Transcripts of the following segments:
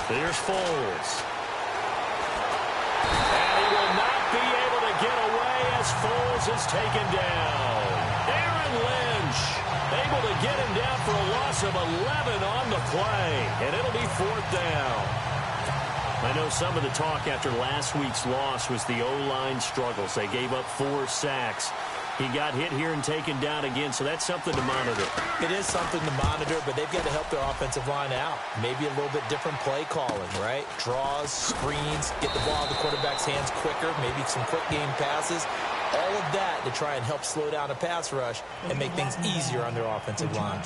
Here's Foles. And he will not be able to get away as Foles is taken down. Aaron Lynch able to get him down for a loss of 11 on the play. And it'll be 4th down. I know some of the talk after last week's loss was the O-line struggles. They gave up 4 sacks. He got hit here and taken down again, so that's something to monitor. It is something to monitor, but they've got to help their offensive line out. Maybe a little bit different play calling, right? Draws, screens, get the ball out of the quarterback's hands quicker, maybe some quick game passes. All of that to try and help slow down a pass rush and make things easier on their offensive line.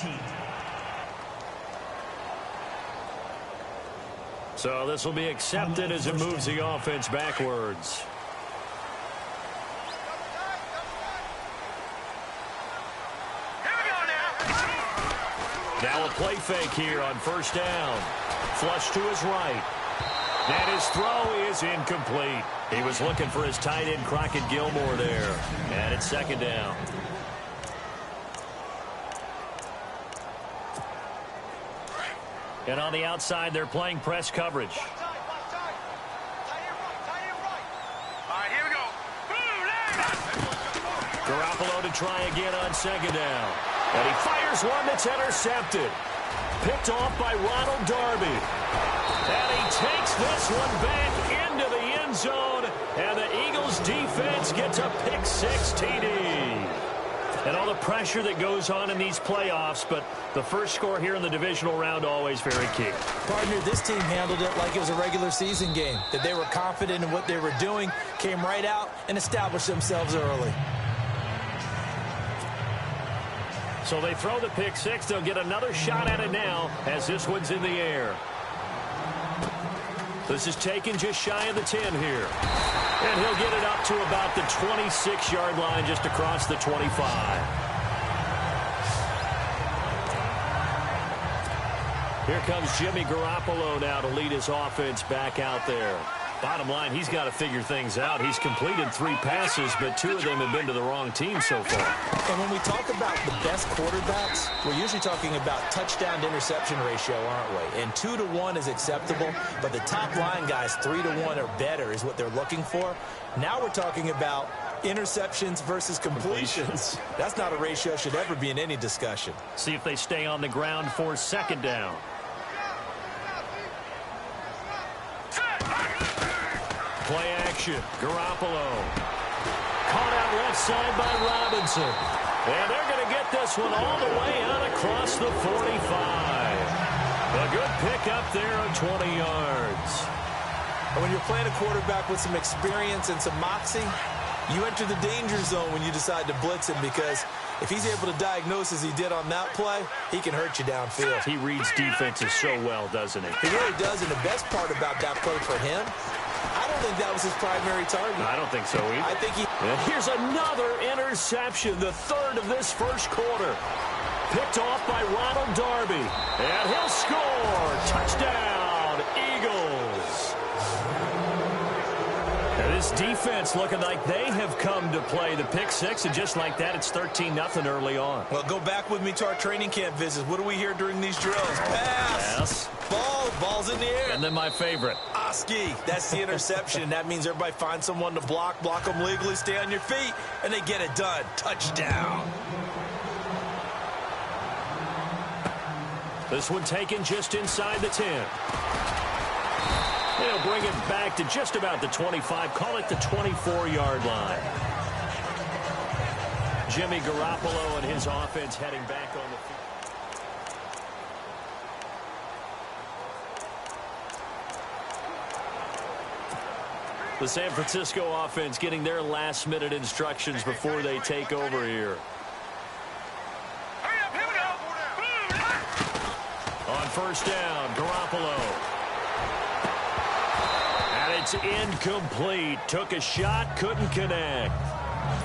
So this will be accepted as it moves the offense backwards. Now a play fake here on 1st down. Flush to his right. And his throw is incomplete. He was looking for his tight end, Crockett Gilmore, there. And it's 2nd down. And on the outside, they're playing press coverage. Garoppolo to try again on 2nd down. And he fires one that's intercepted. Picked off by Ronald Darby. And he takes this one back into the end zone. And the Eagles defense gets a pick-6 TD. And all the pressure that goes on in these playoffs, but the first score here in the divisional round always very key. Partner, this team handled it like it was a regular season game. That they were confident in what they were doing, came right out and established themselves early. So they throw the pick-6. They'll get another shot at it now as this one's in the air. This is taken just shy of the 10 here. And he'll get it up to about the 26-yard line just across the 25. Here comes Jimmy Garoppolo now to lead his offense back out there. Bottom line, he's got to figure things out. He's completed 3 passes, but 2 of them have been to the wrong team so far. And when we talk about the best quarterbacks, we're usually talking about touchdown to interception ratio, aren't we? And 2 to 1 is acceptable, but the top line guys, 3 to 1 or better is what they're looking for. Now we're talking about interceptions versus completions. That's not a ratio should ever be in any discussion. See if they stay on the ground for 2nd down. Play action. Garoppolo. Caught out left side by Robinson. And they're going to get this one all the way out across the 45. A good pick up there of 20 yards. And when you're playing a quarterback with some experience and some moxie, you enter the danger zone when you decide to blitz him, because if he's able to diagnose as he did on that play, he can hurt you downfield. He reads defenses so well, doesn't he? He really does, and the best part about that play for him, I don't think that was his primary target. I don't think so either. I think he... Here's another interception, the 3rd of this first quarter. Picked off by Ronald Darby. And he'll score. Touchdown, Eagles. And this defense looking like they have come to play the pick-6, and just like that, it's 13-0 early on. Well, go back with me to our training camp visits. What do we hear during these drills? Pass. Yes. Ball's in the air. And then my favorite. Oski. That's the interception. That means everybody finds someone to block them legally, stay on your feet, and they get it done. Touchdown. This one taken just inside the 10. They'll bring it back to just about the 25. Call it the 24-yard line. Jimmy Garoppolo and his offense heading back on the field. The San Francisco offense getting their last-minute instructions before they take over here. On 1st down, Garoppolo. And it's incomplete. Took a shot, couldn't connect.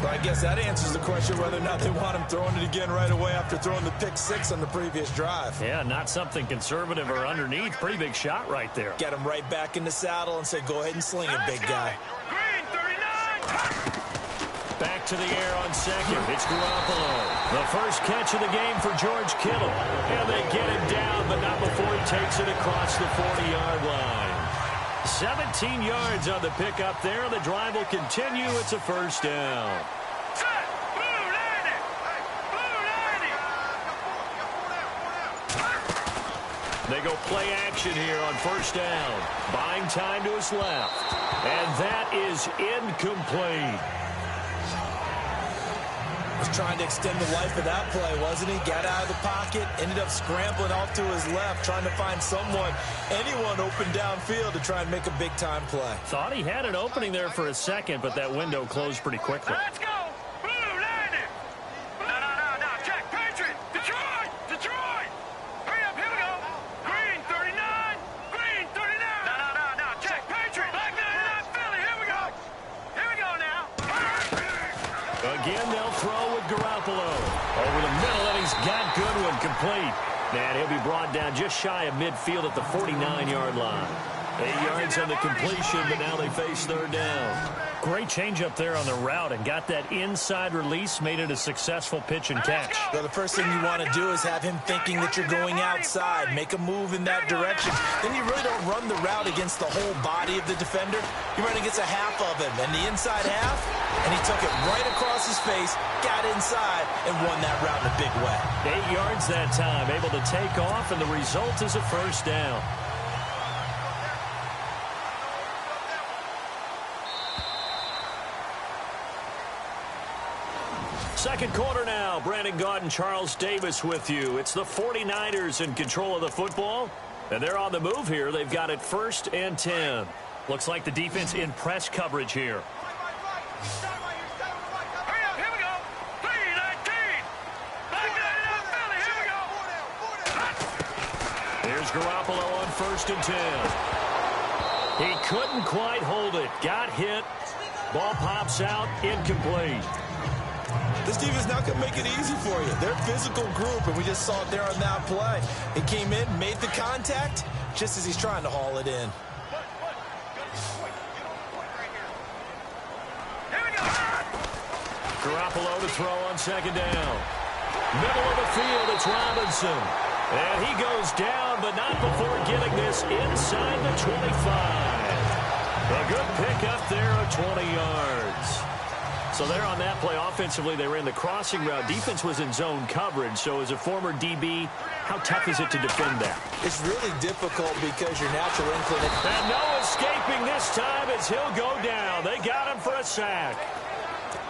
Well, I guess that answers the question whether or not they want him throwing it again right away after throwing the pick-6 on the previous drive. Yeah, not something conservative or underneath. Pretty big shot right there. Get him right back in the saddle and say, go ahead and sling it, big guy. Back to the air on 2nd. It's Garoppolo. The first catch of the game for George Kittle. And they get it down, but not before takes it across the 40-yard line. 17 yards on the pickup there. The drive will continue. It's a first down. They go play action here on first down. Buying time to his left. And that is incomplete. Was trying to extend the life of that play, wasn't he? Got out of the pocket, ended up scrambling off to his left, trying to find anyone open downfield to try and make a big-time play. Thought he had an opening there for a second, but that window closed pretty quickly. Let's go! Blue, landing! No, check, Patriot! Detroit! Hurry up, here we go! Green, 39! Green, 39! No, check, Patriot! Black 99, Philly, here we go now! Again, they'll throw with Garoppolo. Over the middle, and he's got Goodwin complete. And he'll be brought down just shy of midfield at the 49-yard line. 8 yards on the completion, but now they face third down. Great change up there on the route and got that inside release, made it a successful pitch and catch. So the first thing you want to do is have him thinking that you're going outside, make a move in that direction. Then you really don't run the route against the whole body of the defender. You run against a half of him, and the inside half, and he took it right across his face, got inside, and won that route in a big way. 8 yards that time, able to take off, and the result is a first down. Second quarter now. Brandon Gaudin and Charles Davis with you. It's the 49ers in control of the football, and they're on the move here. They've got it 1st and 10. Looks like the defense in press coverage here. Hurry up, here we go! 3-19! Black 99, Philly, here we go! Here's Garoppolo on 1st and 10. He couldn't quite hold it. Got hit. Ball pops out. Incomplete. This defense not going to make it easy for you. They're a physical group, and we just saw it there on that play. He came in, made the contact, just as he's trying to haul it in. Here we go! Garoppolo to throw on 2nd down. Middle of the field, it's Robinson. And he goes down, but not before getting this inside the 25. A good pickup there of 20 yards. So there on that play, offensively, they ran the crossing route. Defense was in zone coverage. So as a former DB, how tough is it to defend that? It's really difficult because your natural inclination. And no escaping this time as he'll go down. They got him for a sack.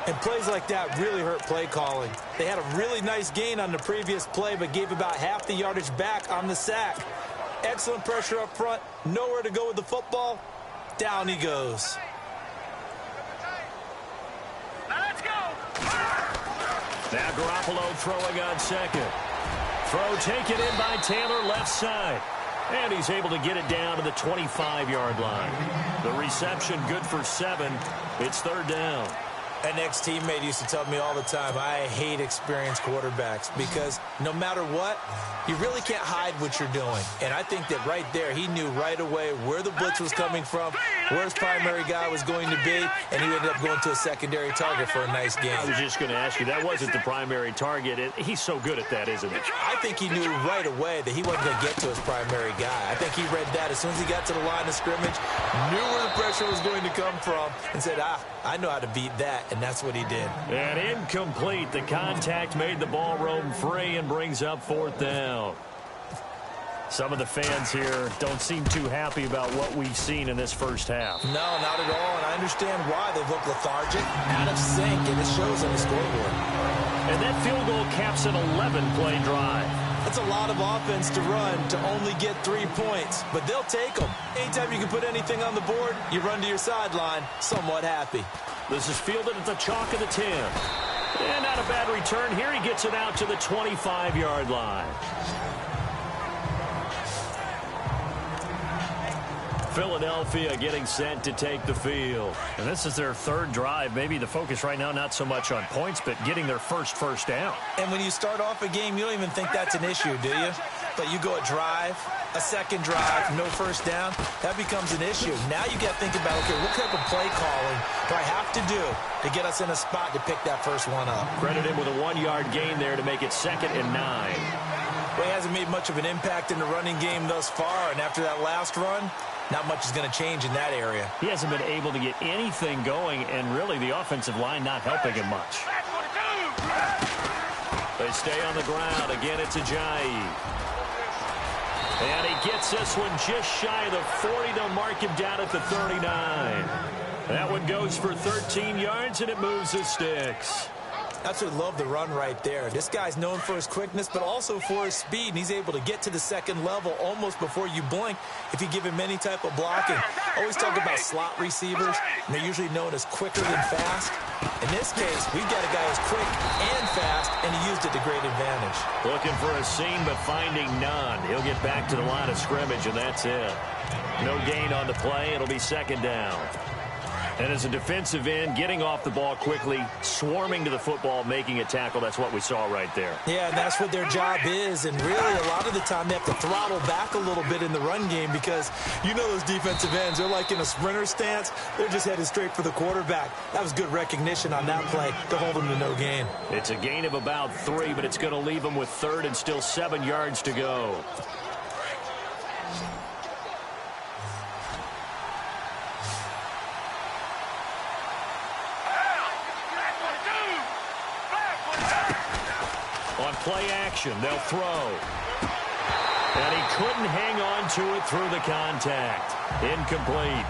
And plays like that really hurt play calling. They had a really nice gain on the previous play, but gave about half the yardage back on the sack. Excellent pressure up front. Nowhere to go with the football. Down he goes. Now Garoppolo throwing on 2nd. Throw taken in by Taylor left side. And he's able to get it down to the 25-yard line. The reception good for 7. It's 3rd down. An ex-teammate used to tell me all the time, I hate experienced quarterbacks because no matter what, you really can't hide what you're doing. And I think that right there, he knew right away where the blitz was coming from, where his primary guy was going to be, and he ended up going to a secondary target for a nice game. I was just going to ask you, that wasn't the primary target. He's so good at that, isn't he? I think he knew right away that he wasn't going to get to his primary guy. I think he read that as soon as he got to the line of scrimmage, knew where the pressure was going to come from, and said, I know how to beat that. And that's what he did. And incomplete. The contact made the ball roam free and brings up 4th down. Some of the fans here don't seem too happy about what we've seen in this first half. No, not at all. And I understand why. They've looked lethargic, out of sync, and it shows on the scoreboard. And that field goal caps an 11-play drive. That's a lot of offense to run to only get 3 points, but they'll take them. Anytime you can put anything on the board, you run to your sideline, somewhat happy. This is fielded at the chalk of the 10. And not a bad return here. He gets it out to the 25-yard line. Philadelphia getting set to take the field. And this is their 3rd drive. Maybe the focus right now not so much on points, but getting their first down. And when you start off a game, you don't even think that's an issue, do you? But you go a drive, a 2nd drive, no first down, that becomes an issue. Now you got to think about, okay, what type of play calling do I have to do to get us in a spot to pick that first one up? Credit him with a 1-yard gain there to make it 2nd and 9. Well, he hasn't made much of an impact in the running game thus far, and after that last run, not much is going to change in that area. He hasn't been able to get anything going, and really the offensive line not helping him much. They stay on the ground. Again, it's Ajayi. And he gets this one just shy of the 40. They'll mark him down at the 39. That one goes for 13 yards, and it moves the sticks. Absolutely love the run right there. This guy's known for his quickness, but also for his speed, and he's able to get to the second level almost before you blink if you give him any type of blocking. Always talk about slot receivers, and they're usually known as quicker than fast. In this case, we've got a guy who's quick and fast, and he used it to great advantage. Looking for a seam, but finding none. He'll get back to the line of scrimmage, and that's it. No gain on the play. It'll be second down. And as a defensive end, getting off the ball quickly, swarming to the football, making a tackle, that's what we saw right there. Yeah, and that's what their job is. And really, a lot of the time, they have to throttle back a little bit in the run game because you know those defensive ends, they're like in a sprinter stance. They're just headed straight for the quarterback. That was good recognition on that play to hold them to no gain. It's a gain of about 3, but it's going to leave them with third and still 7 yards to go. Play action, they'll throw. And he couldn't hang on to it through the contact. Incomplete.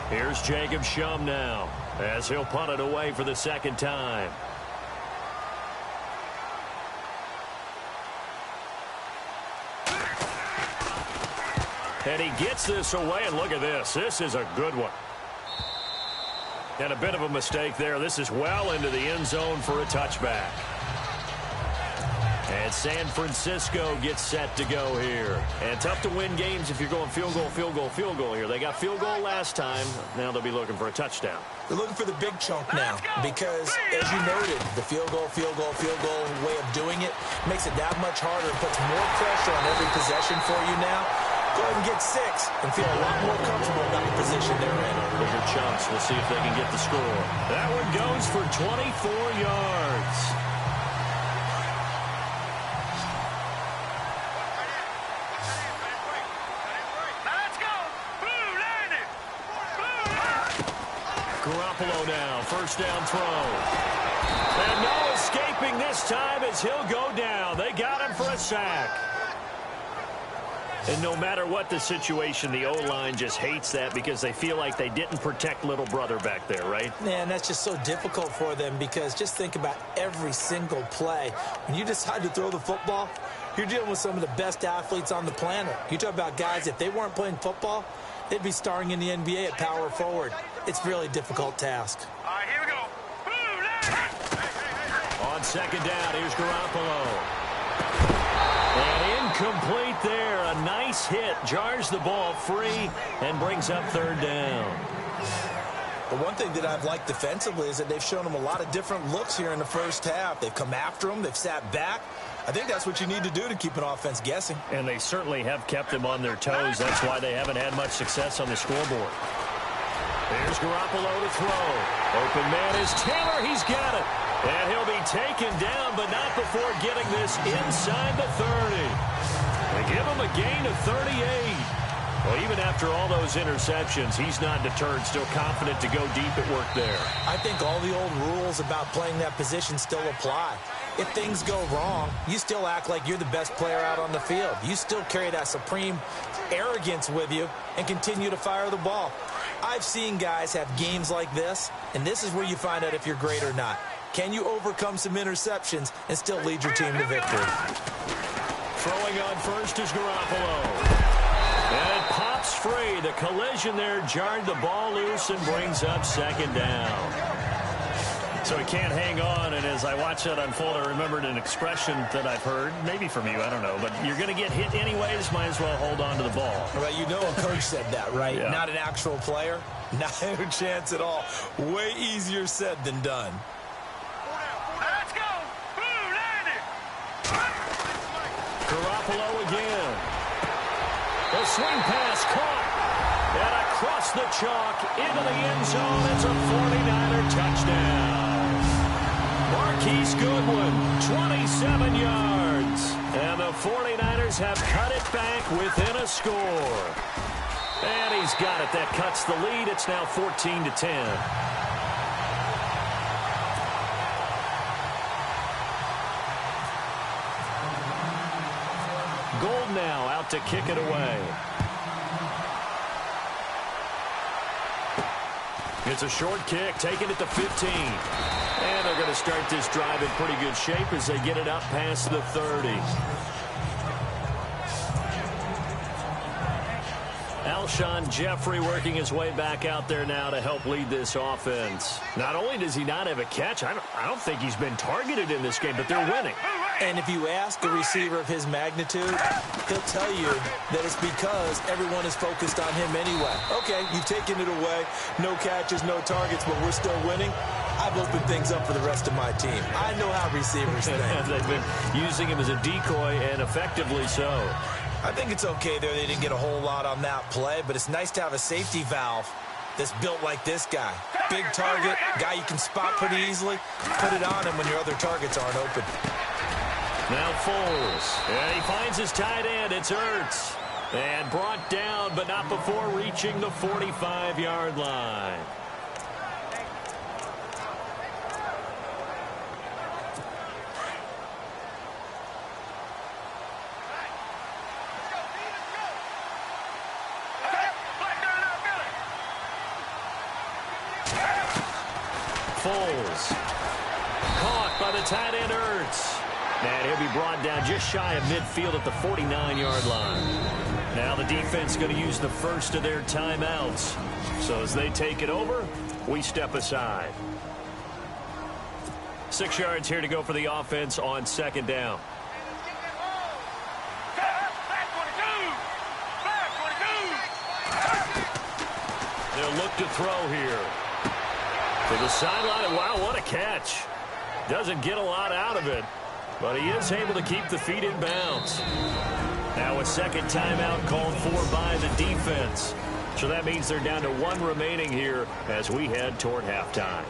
Here's Jacob Shum now, as he'll punt it away for the second time. And he gets this away, and look at this. This is a good one. And a bit of a mistake there. This is well into the end zone for a touchback. And San Francisco gets set to go here. And tough to win games if you're going field goal, field goal, field goal here. They got field goal last time. Now they'll be looking for a touchdown. They're looking for the big chunk now because, as you noted, the field goal way of doing it makes it that much harder. It puts more pressure on every possession for you now. Go ahead and get 6 and feel a lot more comfortable about the position they're in. Bigger chunks. We'll see if they can get the score. That one goes for 24 yards. Let's go. Blue landed. Garoppolo now. First down throw. And no escaping this time as he'll go down. They got him for a sack. And no matter what the situation, the O-line just hates that because they feel like they didn't protect little brother back there, right? Man, that's just so difficult for them because just think about every single play. When you decide to throw the football, you're dealing with some of the best athletes on the planet. You talk about guys, if they weren't playing football, they'd be starring in the NBA at power forward. It's a really difficult task. All right, here we go. Blue, On second down, here's Garoppolo. And incomplete there. A nice hit. Jars the ball free and brings up third down. The one thing that I've liked defensively is that they've shown them a lot of different looks here in the first half. They've come after them. They've sat back. I think that's what you need to do to keep an offense guessing. And they certainly have kept them on their toes. That's why they haven't had much success on the scoreboard. There's Garoppolo to throw. Open man is Taylor. He's got it. And he'll be taken down, but not before getting this inside the 30. They give him a gain of 38. Well, even after all those interceptions, he's not deterred, still confident to go deep at work there. I think all the old rules about playing that position still apply. If things go wrong, you still act like you're the best player out on the field. You still carry that supreme arrogance with you and continue to fire the ball. I've seen guys have games like this, and this is where you find out if you're great or not. Can you overcome some interceptions and still lead your team to victory? Throwing on first is Garoppolo. And it pops free. The collision there jarred the ball loose and brings up second down. So he can't hang on, and as I watch that unfold, I remembered an expression that I've heard, maybe from you, I don't know, but you're going to get hit anyways, might as well hold on to the ball. Well, you know a coach said that, right? Yeah. Not an actual player. Not a chance at all. Way easier said than done. let's go. Blue landed. Garoppolo again. The swing pass caught. And across the chalk into the end zone. It's a 49er touchdown. Marquise Goodwin, 27 yards. And the 49ers have cut it back within a score. And he's got it. That cuts the lead. It's now 14-10. Gold now out to kick it away. It's a short kick, taking it to 15. And they're going to start this drive in pretty good shape as they get it up past the 30. Alshon Jeffrey working his way back out there now to help lead this offense. Not only does he not have a catch, I don't think he's been targeted in this game, but they're winning. And if you ask a receiver of his magnitude, he'll tell you that it's because everyone is focused on him anyway. Okay, you've taken it away. No catches, no targets, but we're still winning. I've opened things up for the rest of my team. I know how receivers think. They've been using him as a decoy, and effectively so. I think it's okay there. They didn't get a whole lot on that play, but it's nice to have a safety valve that's built like this guy. Big target, guy you can spot pretty easily. Put it on him when your other targets aren't open. Now Foles, and he finds his tight end. It's Ertz. And brought down, but not before reaching the 45-yard line. Foles, caught by the tight end Ertz. And he'll be brought down just shy of midfield at the 49-yard line. Now the defense going to use the first of their timeouts. So as they take it over, we step aside. 6 yards here to go for the offense on second down. They'll look to throw here. To the sideline. Wow, what a catch. Doesn't get a lot out of it. But he is able to keep the feet in bounds. Now a second timeout called for by the defense. So that means they're down to one remaining here as we head toward halftime.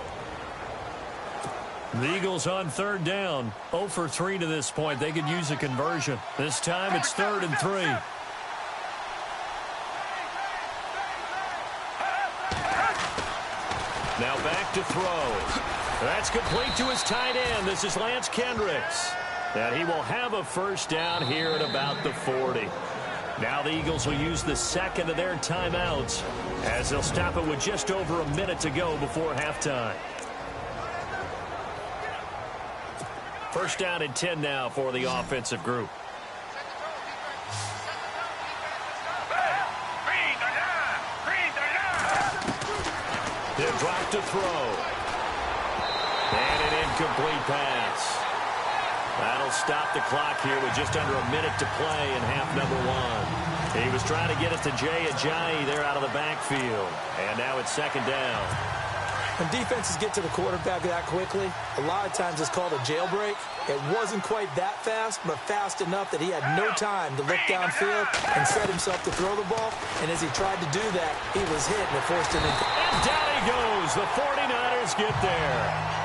The Eagles on third down. 0 for 3 to this point. They could use a conversion. This time it's 3rd and 3. Now back to throw. That's complete to his tight end. This is Lance Kendricks. And he will have a first down here at about the 40. Now the Eagles will use the second of their timeouts as they'll stop it with just over a minute to go before halftime. First down and 10 now for the offensive group. They'll drop to throw. And an incomplete pass. That'll stop the clock here with just under a minute to play in half number 1. He was trying to get it to Jay Ajayi there out of the backfield. And now it's second down. When defenses get to the quarterback that quickly, a lot of times it's called a jailbreak. It wasn't quite that fast, but fast enough that he had no time to look downfield and set himself to throw the ball. And as he tried to do that, he was hit and it forced him in. And down he goes. The 49ers get there.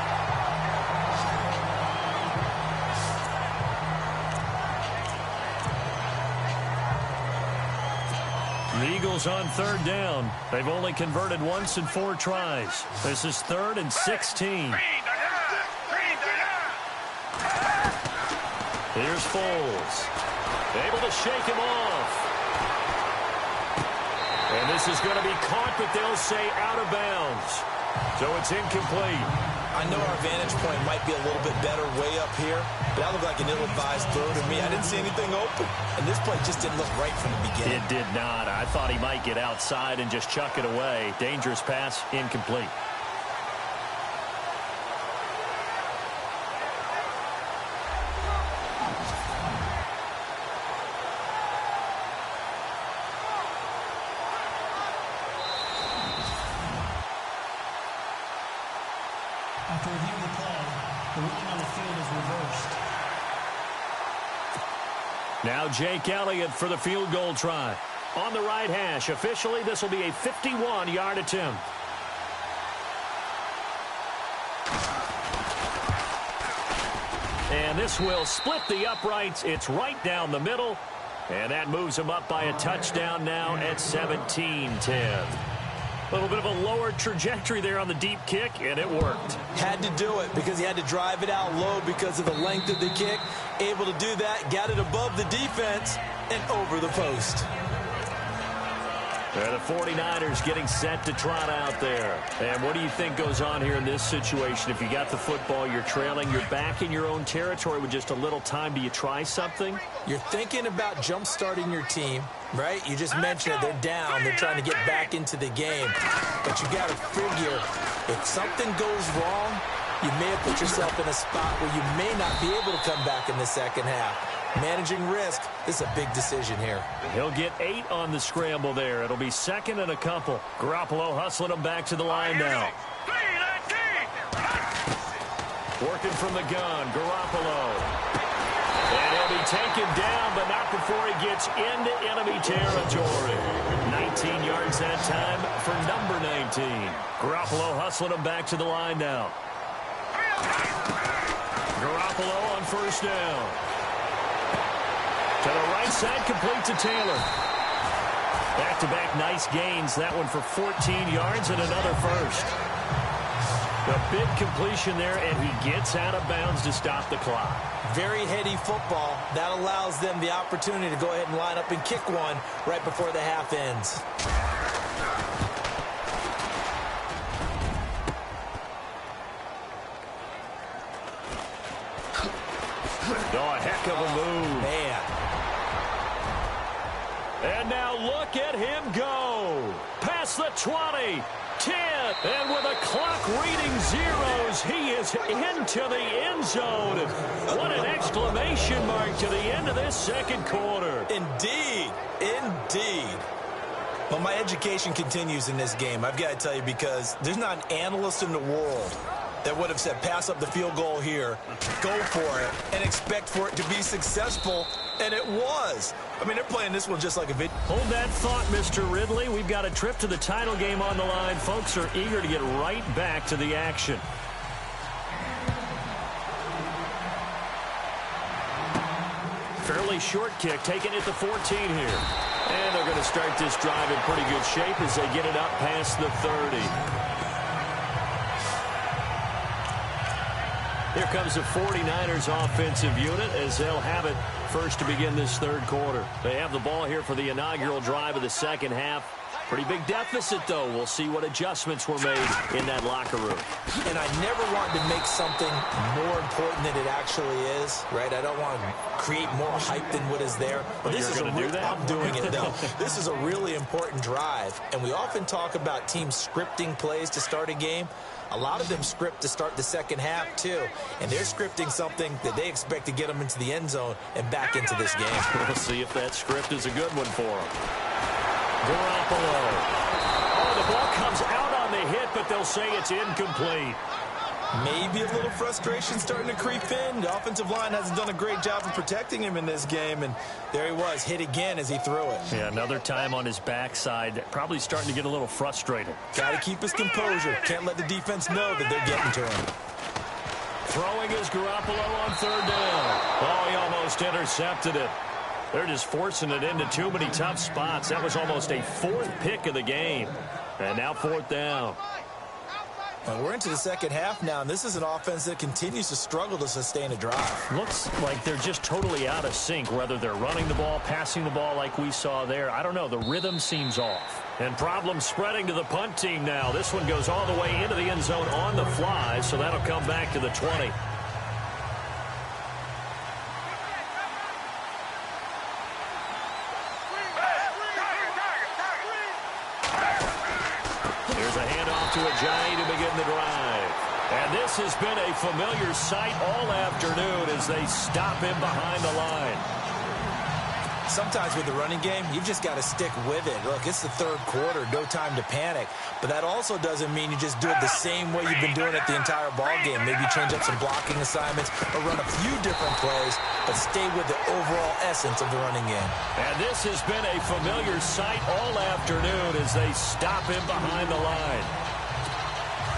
The Eagles on third down. They've only converted once in 4 tries. This is 3rd and 16. Here's Foles. Able to shake him off. And this is going to be caught, but they'll say out of bounds. So it's incomplete. I know our vantage point might be a little bit better way up here, but that looked like an ill-advised throw to me. I didn't see anything open, and this play just didn't look right from the beginning. It did not. I thought he might get outside and just chuck it away. Dangerous pass, incomplete. After reviewing the play, the ruling on the field is reversed. Now Jake Elliott for the field goal try. On the right hash. Officially, this will be a 51-yard attempt. And this will split the uprights. It's right down the middle. And that moves him up by a touchdown now at 17-10. A little bit of a lower trajectory there on the deep kick, and it worked. Had to do it because he had to drive it out low because of the length of the kick. Able to do that, got it above the defense, and over the post. The 49ers getting set to trot out there. And what do you think goes on here in this situation? If you got the football, you're trailing, you're back in your own territory with just a little time. Do you try something? You're thinking about jump-starting your team, right? You just mentioned it. They're down. They're trying to get back into the game. But you got to figure if something goes wrong, you may have put yourself in a spot where you may not be able to come back in the second half. Managing risk, this is a big decision here. He'll get 8 on the scramble there. It'll be second and a couple. Garoppolo hustling him back to the line now. Working from the gun, Garoppolo. And he'll be taken down, but not before he gets into enemy territory. 19 yards that time for number 19. Garoppolo hustling him back to the line now. Garoppolo on first down. To the right side, complete to Taylor. Back-to-back nice gains. That one for 14 yards and another first. A big completion there, and he gets out of bounds to stop the clock. Very heady football. That allows them the opportunity to go ahead and line up and kick one right before the half ends. Oh, a heck of a move. Man. And now look at him go. Past the 20, 10, and with a clock reading zeros, he is into the end zone. What an exclamation mark to the end of this second quarter. Indeed. Indeed. Well, my education continues in this game, I've got to tell you, because there's not an analyst in the world that would have said pass up the field goal here, go for it, and expect for it to be successful, and it was. I mean, they're playing this one just like a video. Hold that thought, Mr. Ridley. We've got a trip to the title game on the line. Folks are eager to get right back to the action. Fairly short kick, taken at the 14 here. And they're going to start this drive in pretty good shape as they get it up past the 30. Here comes the 49ers offensive unit as they'll have it first to begin this third quarter. They have the ball here for the inaugural drive of the second half. Pretty big deficit, though. We'll see what adjustments were made in that locker room. And I never wanted to make something more important than it actually is, right? I don't want to create more hype than what is there. But this is a do that? I'm doing it, though. This is a really important drive. And we often talk about teams scripting plays to start a game. A lot of them script to start the second half, too. And they're scripting something that they expect to get them into the end zone and back into this game. We'll see if that script is a good one for them. Garoppolo. Oh, the ball comes out on the hit, but they'll say it's incomplete. Maybe a little frustration starting to creep in. The offensive line hasn't done a great job of protecting him in this game, and there he was, hit again as he threw it. Yeah, another time on his backside, probably starting to get a little frustrated. Got to keep his composure. Can't let the defense know that they're getting to him. Throwing is Garoppolo on third down. Oh, he almost intercepted it. They're just forcing it into too many tough spots. That was almost a fourth pick of the game. And now fourth down. Well, we're into the second half now, and this is an offense that continues to struggle to sustain a drive. Looks like they're just totally out of sync, whether they're running the ball, passing the ball like we saw there. I don't know. The rhythm seems off. And problems spreading to the punt team now. This one goes all the way into the end zone on the fly, so that'll come back to the 20. To Ajayi to begin the drive. And this has been a familiar sight all afternoon as they stop him behind the line. Sometimes with the running game, you've just got to stick with it. Look, it's the third quarter, no time to panic. But that also doesn't mean you just do it the same way you've been doing it the entire ball game. Maybe change up some blocking assignments or run a few different plays, but stay with the overall essence of the running game. And this has been a familiar sight all afternoon as they stop him behind the line.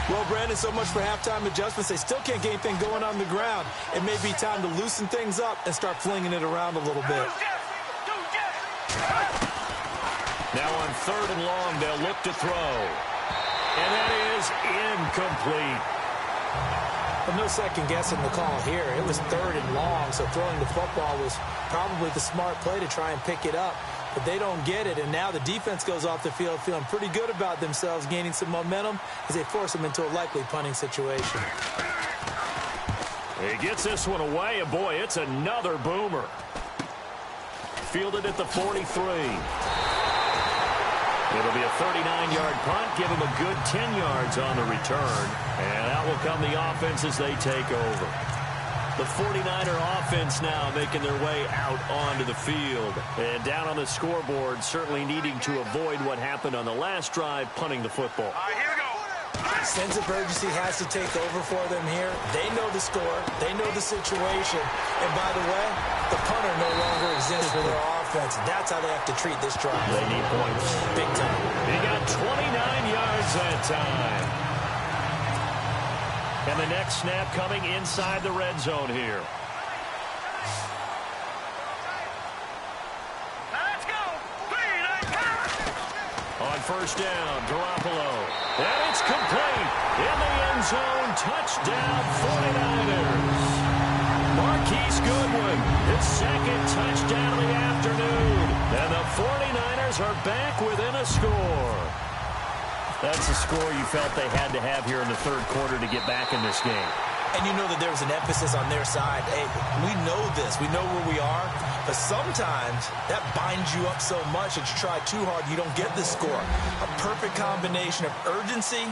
Well, Brandon, so much for halftime adjustments. They still can't get anything going on the ground. It may be time to loosen things up and start flinging it around a little bit. Now on 3rd and long, they'll look to throw. And that is incomplete. Well, no second guessing the call here. It was 3rd and long, so throwing the football was probably the smart play to try and pick it up. But they don't get it, and now the defense goes off the field feeling pretty good about themselves, gaining some momentum as they force them into a likely punting situation. He gets this one away, and boy, it's another boomer. Fielded at the 43. It'll be a 39-yard punt, give him a good 10 yards on the return, and out will come the offense as they take over. The 49er offense now making their way out onto the field. And down on the scoreboard, certainly needing to avoid what happened on the last drive, punting the football. All right, here we go. Sense of urgency has to take over for them here. They know the score. They know the situation. And by the way, the punter no longer exists for their offense. That's how they have to treat this drive. They need points. Big time. He got 29 yards that time. And the next snap coming inside the red zone here. Let's go. On 1st down, Garoppolo. And it's complete. In the end zone, touchdown 49ers. Marquise Goodwin, his 2nd touchdown of the afternoon. And the 49ers are back within a score. That's the score you felt they had to have here in the 3rd quarter to get back in this game. And you know that there was an emphasis on their side. Hey, we know this. We know where we are. But sometimes that binds you up so much that you try too hard, you don't get the score. A perfect combination of urgency,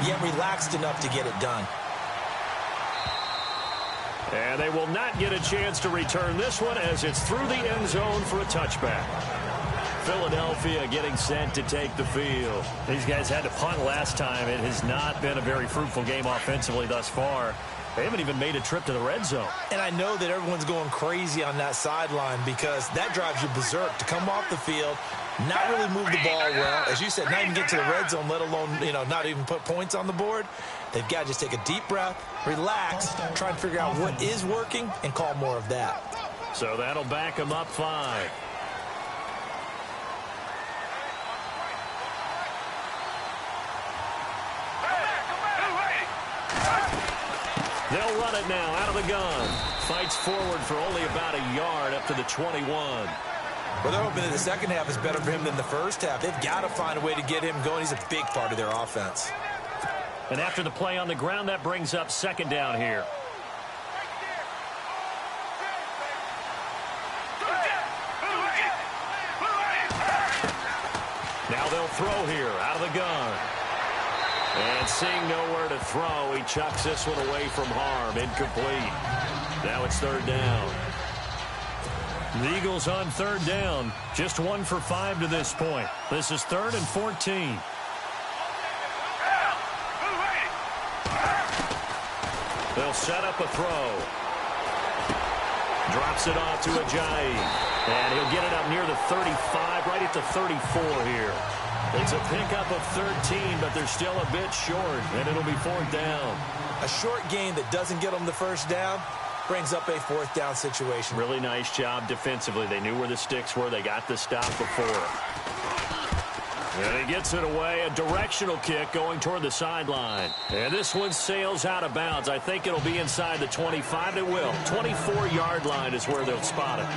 yet relaxed enough to get it done. And they will not get a chance to return this one as it's through the end zone for a touchback. Philadelphia getting set to take the field. These guys had to punt last time. It has not been a very fruitful game offensively thus far. They haven't even made a trip to the red zone. And I know that everyone's going crazy on that sideline because that drives you berserk to come off the field, not really move the ball well. As you said, not even get to the red zone, let alone, not even put points on the board. They've got to just take a deep breath, relax, try and figure out what is working, and call more of that. So that'll back them up 5. They'll run it now out of the gun. Fights forward for only about a yard up to the 21. Well, they're hoping that the second half is better for him than the first half. They've got to find a way to get him going. He's a big part of their offense. And after the play on the ground, that brings up 2nd down here. Now they'll throw here out of the gun. And seeing nowhere to throw, he chucks this one away from harm. Incomplete. Now it's 3rd down. The Eagles on 3rd down. Just 1 for 5 to this point. This is 3rd and 14. They'll set up a throw. Drops it off to Ajayi. And he'll get it up near the 35, right at the 34 here. It's a pickup of 13, but they're still a bit short, and it'll be 4th down. A short gain that doesn't get them the first down brings up a 4th down situation. Really nice job defensively. They knew where the sticks were. They got the stop before. And he gets it away. A directional kick going toward the sideline. And this one sails out of bounds. I think it'll be inside the 25. It will. 24-yard line is where they'll spot it.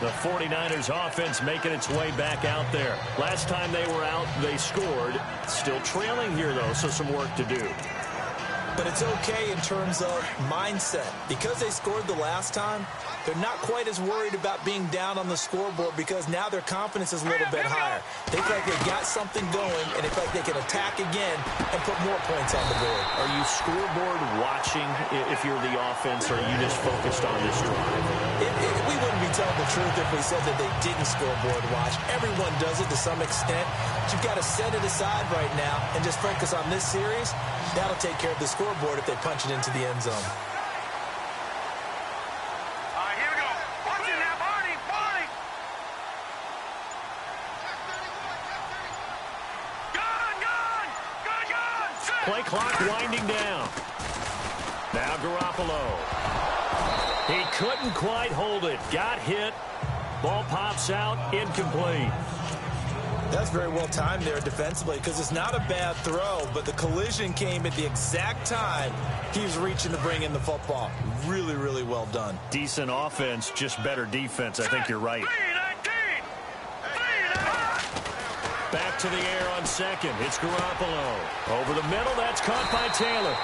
The 49ers offense making its way back out there. Last time they were out, they scored. Still trailing here, though, so some work to do. But it's okay in terms of mindset. Because they scored the last time, they're not quite as worried about being down on the scoreboard because now their confidence is a little bit higher. They feel like they've got something going, and they feel like they can attack again and put more points on the board. Are you scoreboard watching if you're the offense, or are you just focused on this drive? We wouldn't be telling the truth if we said that they didn't scoreboard watch. Everyone does it to some extent. But you've got to set it aside right now and just focus on this series. That'll take care of the scoreboard if they punch it into the end zone. All right, here we go. Watch it now, Barney. Gun. Set. Play clock winding down. Now Garoppolo. He couldn't quite hold it. Got hit. Ball pops out. Incomplete. That's very well timed there defensively because it's not a bad throw, but the collision came at the exact time he was reaching to bring in the football. Really, really well done. Decent offense, just better defense. I think you're right. Back to the air on second. It's Garoppolo. Over the middle. That's caught by Taylor.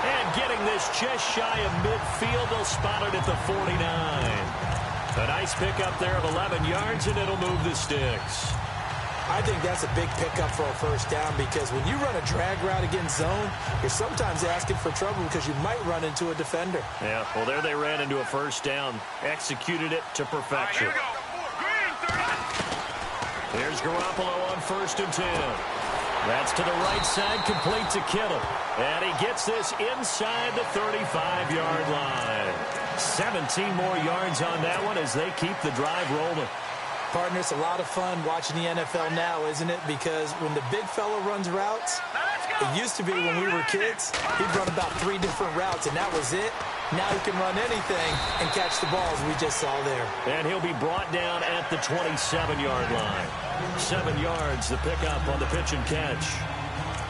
And getting this just shy of midfield. They'll spot it at the 49. A nice pickup there of 11 yards, and it'll move the sticks. I think that's a big pickup for a first down because when you run a drag route against zone, you're sometimes asking for trouble because you might run into a defender. Yeah, well, there they ran into a first down. Executed it to perfection. Here's Garoppolo on 1st and 10. That's to the right side, complete to Kittle. And he gets this inside the 35-yard line. 17 more yards on that one as they keep the drive rolling. Partner, it's a lot of fun watching the NFL now, isn't it? Because when the big fella runs routes, it used to be when we were kids, he'd run about 3 different routes, and that was it. Now he can run anything and catch the balls we just saw there. And he'll be brought down at the 27-yard line. 7 yards, the pickup on the pitch and catch.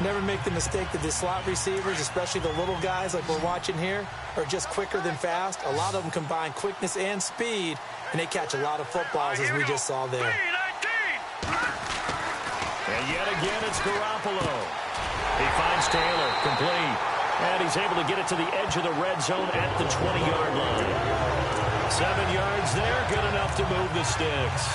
Never make the mistake that the slot receivers, especially the little guys like we're watching here, are just quicker than fast. A lot of them combine quickness and speed, and they catch a lot of footballs as we just saw there. And yet again, it's Garoppolo. He finds Taylor, complete. And he's able to get it to the edge of the red zone at the 20-yard line. 7 yards there, good enough to move the sticks.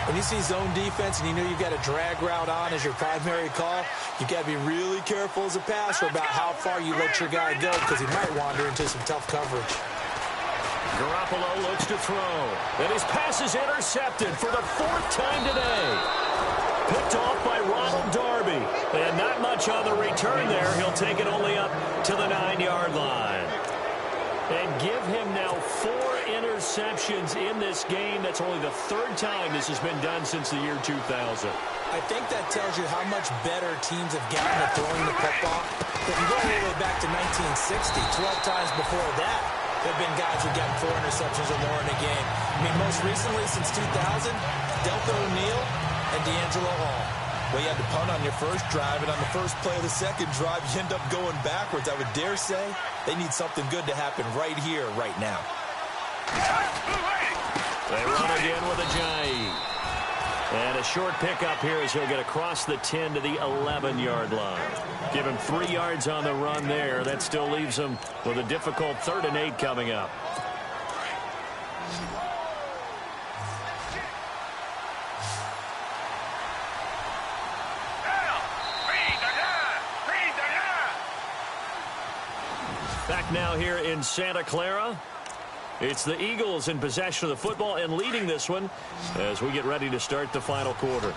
When you see zone defense and you know you've got a drag route on as your primary call, you've got to be really careful as a passer about how far you let your guy go because he might wander into some tough coverage. Garoppolo looks to throw. And his pass is intercepted for the 4th time today. Picked off by Ronald Darby. And not much on the return there. He'll take it only up to the 9-yard line. And give him now 4 interceptions in this game. That's only the 3rd time this has been done since the year 2000. I think that tells you how much better teams have gotten at throwing the football. If you go all the way back to 1960, 12 times before that, there have been guys who've gotten 4 interceptions or more in a game. I mean, most recently, since 2000, Delta O'Neal and D'Angelo Hall. Well, you had to punt on your first drive, and on the first play of the second drive, you end up going backwards. I would dare say they need something good to happen right here, right now. They run again with Ajayi. And a short pickup here as he'll get across the 10 to the 11-yard line. Give him 3 yards on the run there. That still leaves him with a difficult 3rd and 8 coming up. Back now here in Santa Clara. It's the Eagles in possession of the football and leading this one as we get ready to start the final quarter.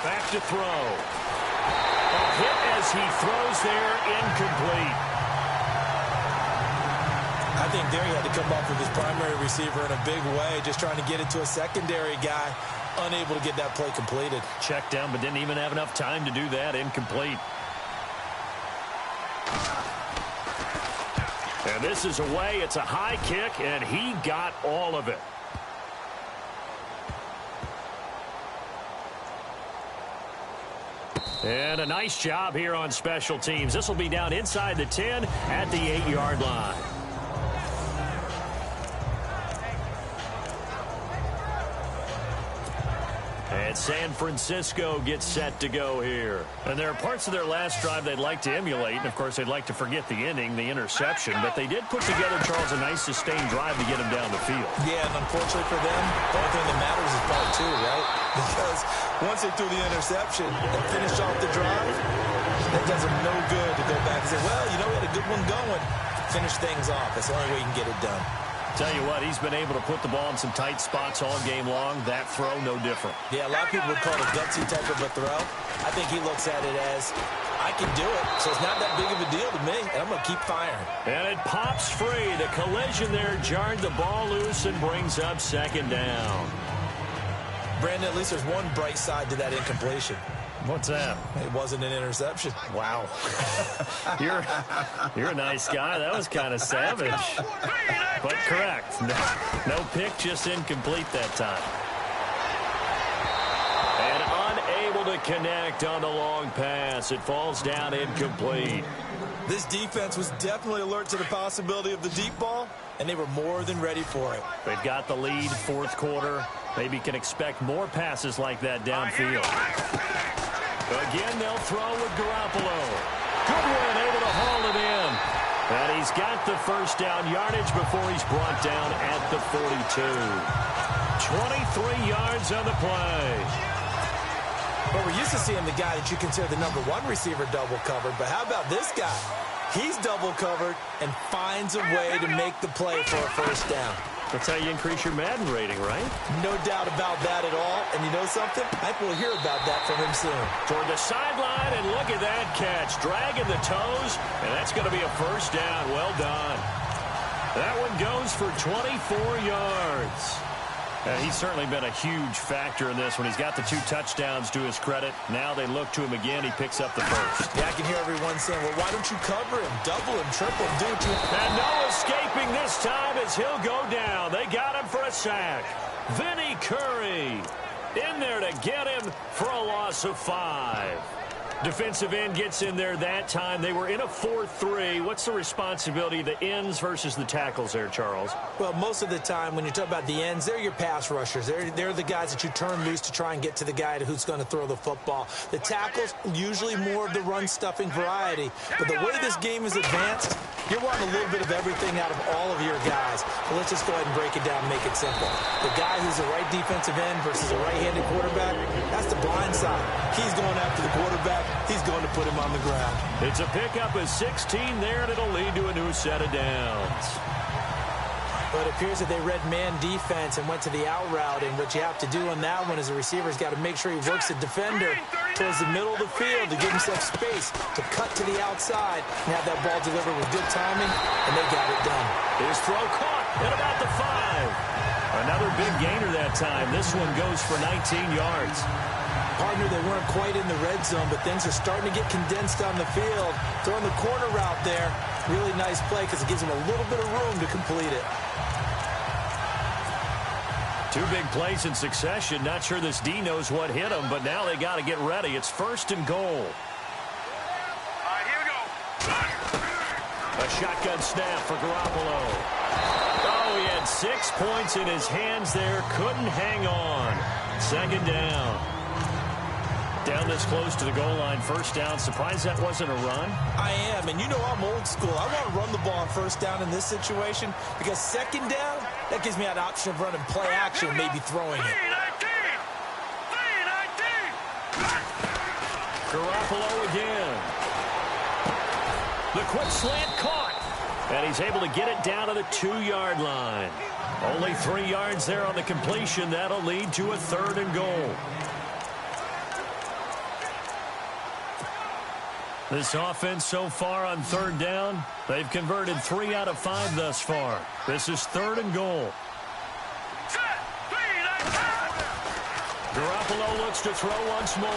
Back to throw. A hit as he throws there, incomplete. I think there he had to come up with his primary receiver in a big way, just trying to get it to a secondary guy. Unable to get that play completed. Checked down, but didn't even have enough time to do that. Incomplete. And this is away. It's a high kick, and he got all of it. And a nice job here on special teams. This will be down inside the 10 at the 8-yard line. And San Francisco gets set to go here. And there are parts of their last drive they'd like to emulate. And, of course, they'd like to forget the inning, the interception. But they did put together, Charles, a nice sustained drive to get him down the field. Yeah, and unfortunately for them, the only thing that matters is part 2, right? Because once they threw the interception and finished off the drive, that does them no good to go back and say, well, you know, we had a good one going. Finish things off. That's the only way you can get it done. Tell you what, he's been able to put the ball in some tight spots all game long. That throw, no different. Yeah, a lot of people would call it a gutsy type of a throw. I think he looks at it as, I can do it, so it's not that big of a deal to me, and I'm going to keep firing. And it pops free. The collision there jarred the ball loose and brings up second down. Brandon, at least there's one bright side to that incompletion. What's that? It wasn't an interception. Wow. You're a nice guy. That was kind of savage. But correct. No pick, just incomplete that time. And unable to connect on the long pass. It falls down incomplete. This defense was definitely alert to the possibility of the deep ball, and they were more than ready for it. They've got the lead, fourth quarter. Maybe can expect more passes like that downfield. Again, they'll throw with Garoppolo. Goodwin able to haul it in. And he's got the first down yardage before he's brought down at the 42. 23 yards on the play. But we're used to seeing the guy that you consider the number one receiver double covered. But how about this guy? He's double covered and finds a way to make the play for a first down. That's how you increase your Madden rating, right? No doubt about that at all. And you know something? I think we'll hear about that from him soon. Toward the sideline, and look at that catch. Dragging the toes, and that's going to be a first down. Well done. That one goes for 24 yards. He's certainly been a huge factor in this when he's got the 2 touchdowns to his credit. Now they look to him again. He picks up the first. Yeah, I can hear everyone saying, well, why don't you cover him, double him, triple him, do what you want. And no escaping this time as he'll go down. They got him for a sack. Vinny Curry in there to get him for a loss of 5. Defensive end gets in there that time. They were in a 4-3. What's the responsibility of the ends versus the tackles there, Charles? Well, most of the time when you talk about the ends, they're your pass rushers. They're the guys that you turn loose to try and get to the guy who's going to throw the football. The tackles, usually more of the run-stuffing variety. But the way this game is advanced, you're wanting a little bit of everything out of all of your guys. But let's just go ahead and break it down and make it simple. The guy who's a right defensive end versus a right-handed quarterback, that's the blind side. He's going after the quarterback. He's going to put him on the ground. It's a pickup of 16 there, and it'll lead to a new set of downs. But it appears that they read man defense and went to the out route, and what you have to do on that one is the receiver's got to make sure he works the defender towards the middle of the field to give himself space to cut to the outside and have that ball delivered with good timing, and they got it done. His throw caught at about the 5. Another big gainer that time. This one goes for 19 yards. Partner, they weren't quite in the red zone, but things are starting to get condensed on the field. Throwing the corner route there. Really nice play because it gives them a little bit of room to complete it. 2 big plays in succession. Not sure this D knows what hit him, but now they got to get ready. It's 1st and goal. All right, here we go. A shotgun snap for Garoppolo. Oh, he had 6 points in his hands there. Couldn't hang on. 2nd down. Down this close to the goal line, 1st down. Surprised that wasn't a run? I am, and you know I'm old school. I want to run the ball on 1st down in this situation because 2nd down, that gives me that option of running play action, maybe throwing it. 3-19. Garoppolo again. The quick slant caught. And he's able to get it down to the 2-yard line. Only 3 yards there on the completion. That'll lead to a 3rd and goal. This offense so far on 3rd down, they've converted 3 out of 5 thus far. This is 3rd and goal. Garoppolo looks to throw once more.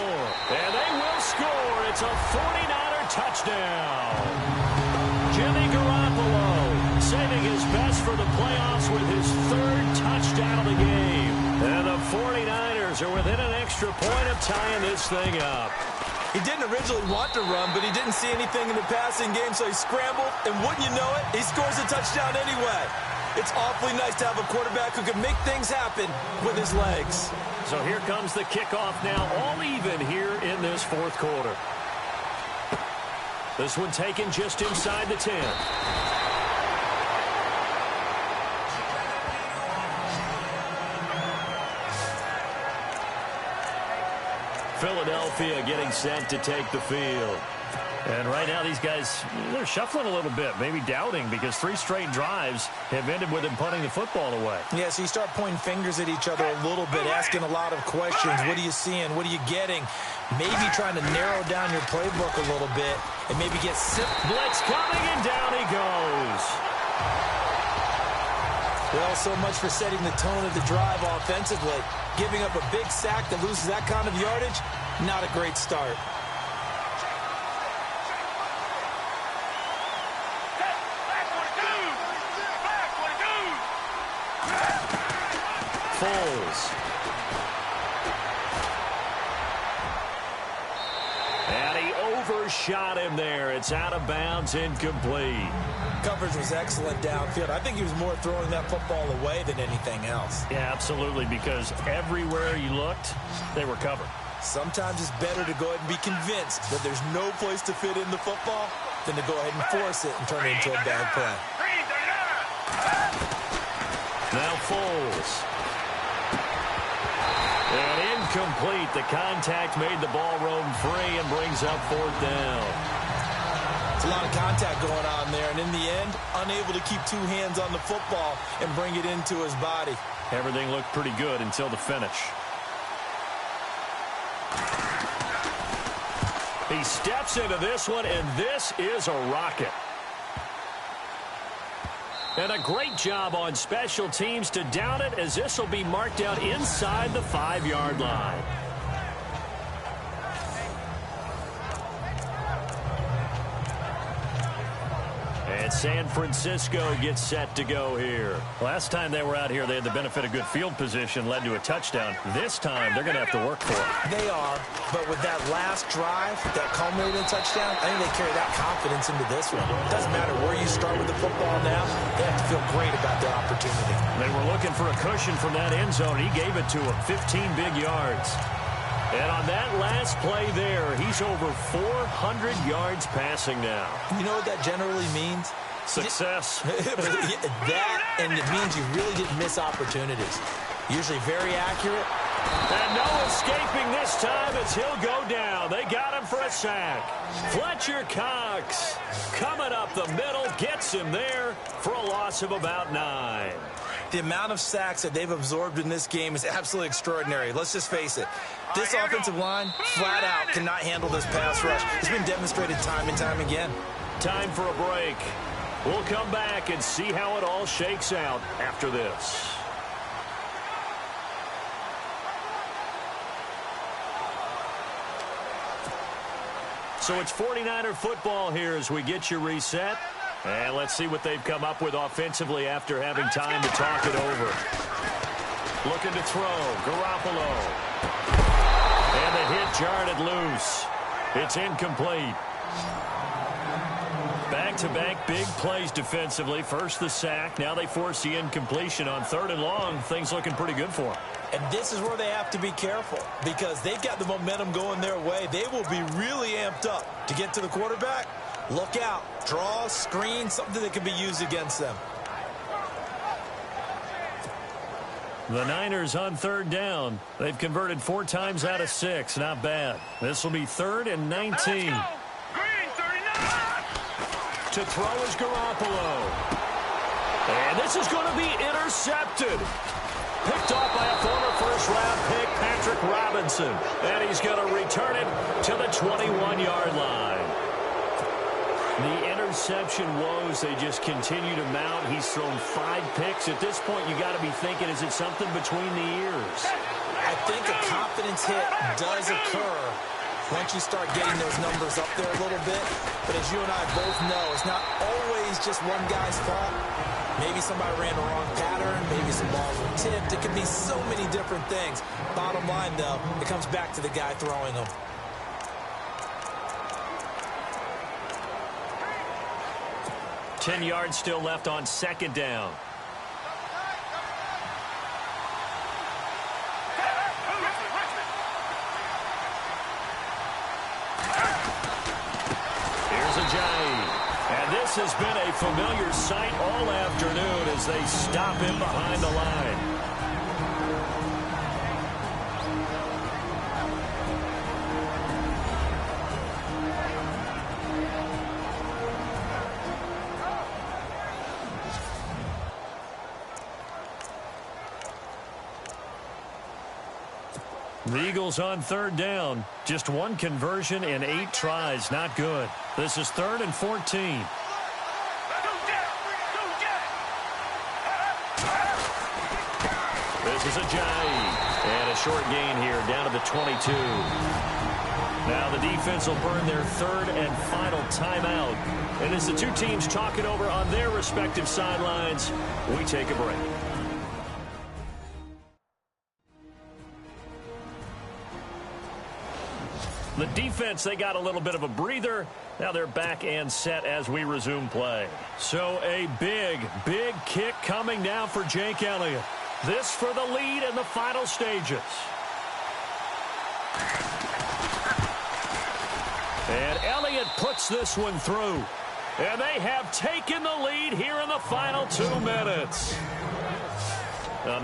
And they will score. It's a 49er touchdown. Jimmy Garoppolo saving his best for the playoffs with his 3rd touchdown of the game. And the 49ers are within an extra point of tying this thing up. He didn't originally want to run, but he didn't see anything in the passing game, so he scrambled, and wouldn't you know it, he scores a touchdown anyway. It's awfully nice to have a quarterback who can make things happen with his legs. So here comes the kickoff now, all even here in this 4th quarter. This one taken just inside the 10. Philadelphia getting set to take the field. And right now these guys, they're shuffling a little bit, maybe doubting, because 3 straight drives have ended with them punting the football away. Yeah, so you start pointing fingers at each other a little bit, asking a lot of questions. What are you seeing? What are you getting? Maybe trying to narrow down your playbook a little bit and maybe get blitz coming, and down he goes. Well, so much for setting the tone of the drive offensively. Giving up a big sack that loses that kind of yardage, not a great start. Foles. And he overshot him there. It's out of bounds, incomplete. Coverage was excellent downfield. I think he was more throwing that football away than anything else. Yeah, absolutely, because everywhere you looked, they were covered. Sometimes it's better to go ahead and be convinced that there's no place to fit in the football than to go ahead and force it and turn it into a bad play. Now Foles. And incomplete. The contact made the ball roam free and brings up 4th down. It's a lot of contact going on there, and in the end, unable to keep 2 hands on the football and bring it into his body. Everything looked pretty good until the finish. He steps into this one, and this is a rocket. And a great job on special teams to down it, as this will be marked out inside the 5-yard line. And San Francisco gets set to go here. Last time they were out here, they had the benefit of good field position, led to a touchdown. This time, they're going to have to work for it. They are, but with that last drive that culminated in a touchdown, I think they carry that confidence into this one. It doesn't matter where you start with the football now. They have to feel great about their opportunity. They were looking for a cushion from that end zone. He gave it to them, 15 big yards. And on that last play there, he's over 400 yards passing now. You know what that generally means? Success. That, and it means you really didn't miss opportunities. Usually very accurate. And no escaping this time as he'll go down. They got him for a sack. Fletcher Cox coming up the middle, gets him there for a loss of about 9. The amount of sacks that they've absorbed in this game is absolutely extraordinary. Let's just face it. This offensive line, flat out, cannot handle this pass rush. It's been demonstrated time and time again. Time for a break. We'll come back and see how it all shakes out after this. So it's 49er football here as we get you reset. And let's see what they've come up with offensively after having time to talk it over. Looking to throw. Garoppolo. And the hit jarred it loose. It's incomplete. Back-to-back big plays defensively. First the sack. Now they force the incompletion on 3rd and long. Things looking pretty good for them. And this is where they have to be careful because they've got the momentum going their way. They will be really amped up to get to the quarterback. Look out. Draw, screen, something that can be used against them. The Niners on 3rd down. They've converted 4 times out of 6. Not bad. This will be 3rd and 19. To throw is Garoppolo. And this is going to be intercepted. Picked off by a former first-round pick, Patrick Robinson. And he's going to return it to the 21-yard line. The interception woes, they just continue to mount. He's thrown 5 picks. At this point, you got to be thinking, is it something between the ears? I think a confidence hit does occur once you start getting those numbers up there a little bit. But as you and I both know, it's not always just one guy's fault. Maybe somebody ran the wrong pattern. Maybe some balls were tipped. It could be so many different things. Bottom line, though, it comes back to the guy throwing them. Ten yards still left on 2nd down. Here's Ajayi. And this has been a familiar sight all afternoon as they stop him behind the line. The Eagles on third down. Just one conversion in 8 tries. Not good. This is 3rd and 14. This is Ajayi. And a short gain here down to the 22. Now the defense will burn their 3rd and final timeout. And as the two teams talk it over on their respective sidelines, we take a break. The defense, they got a little bit of a breather. Now they're back and set as we resume play. So a big, big kick coming now for Jake Elliott. This for the lead in the final stages. And Elliott puts this one through. And they have taken the lead here in the final 2 minutes.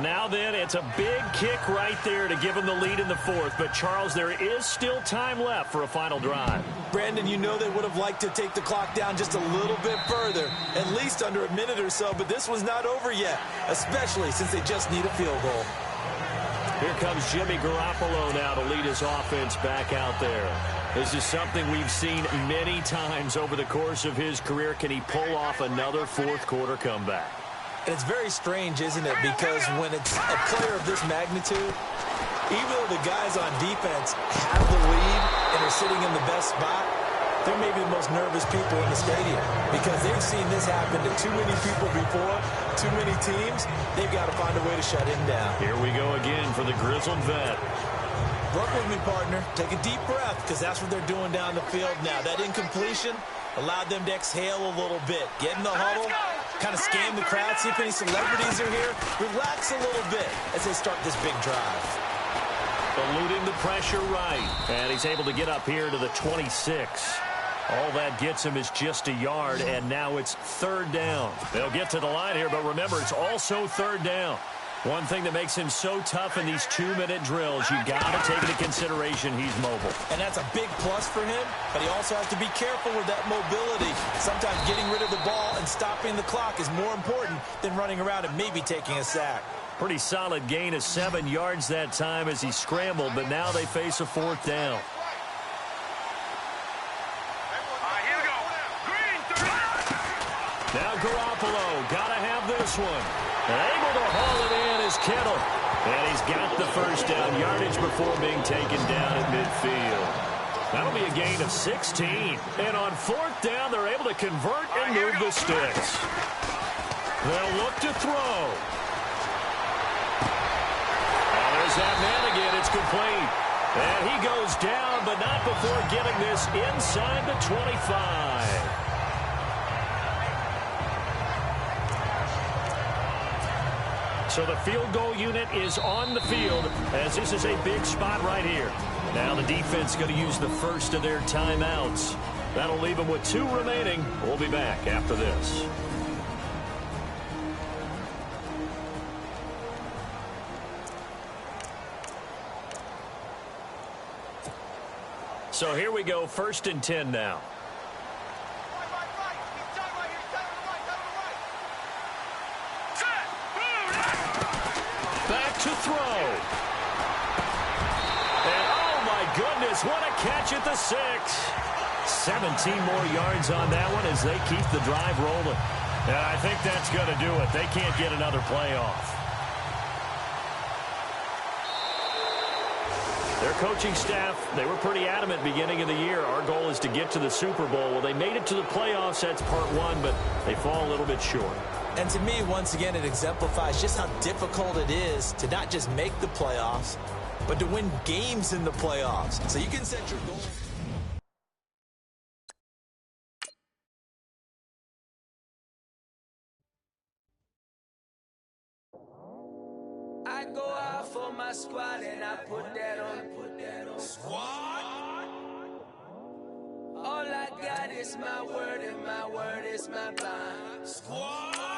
Now then, it's a big kick right there to give them the lead in the 4th. But, Charles, there is still time left for a final drive. Brandon, you know they would have liked to take the clock down just a little bit further, at least under a minute or so. But this one's not over yet, especially since they just need a field goal. Here comes Jimmy Garoppolo now to lead his offense back out there. This is something we've seen many times over the course of his career. Can he pull off another 4th quarter comeback? And it's very strange, isn't it? Because when it's a player of this magnitude, even though the guys on defense have the lead and are sitting in the best spot, they're maybe the most nervous people in the stadium because they've seen this happen to too many people before, too many teams. They've got to find a way to shut him down. Here we go again for the grizzled vet. Work with me, partner. Take a deep breath because that's what they're doing down the field now. That incompletion allowed them to exhale a little bit. Get in the huddle, kind of scan the crowd, see if any celebrities are here. Relax a little bit as they start this big drive. Eluding the pressure right. And he's able to get up here to the 26. All that gets him is just a yard, and now it's 3rd down. They'll get to the line here, but remember, it's also 3rd down. One thing that makes him so tough in these 2-minute drills, you got to take into consideration he's mobile. And that's a big plus for him, but he also has to be careful with that mobility. Sometimes getting rid of the ball and stopping the clock is more important than running around and maybe taking a sack. Pretty solid gain of 7 yards that time as he scrambled, but now they face a 4th down. Now Garoppolo, got to have this one. And able to haul it in is Kittle. And he's got the 1st down yardage before being taken down at midfield. That'll be a gain of 16. And on 4th down, they're able to convert and move the sticks. They'll look to throw. Now there's that man again. It's complete. And he goes down, but not before getting this inside the 25. So the field goal unit is on the field as this is a big spot right here. Now the defense going to use the first of their timeouts. That'll leave them with 2 remaining. We'll be back after this. So here we go, 1st and 10 now. Back to throw. And oh my goodness, what a catch at the 6. 17 more yards on that one as they keep the drive rolling. And I think that's going to do it. They can't get another play off. Their coaching staff, they were pretty adamant beginning of the year. Our goal is to get to the Super Bowl. Well, they made it to the playoffs. That's part 1, but they fall a little bit short. And to me, once again, it exemplifies just how difficult it is to not just make the playoffs, but to win games in the playoffs. So you can set your goals. I go out for my squad and I put that on. Squad? All I got is my word and my word is my bond. Squad?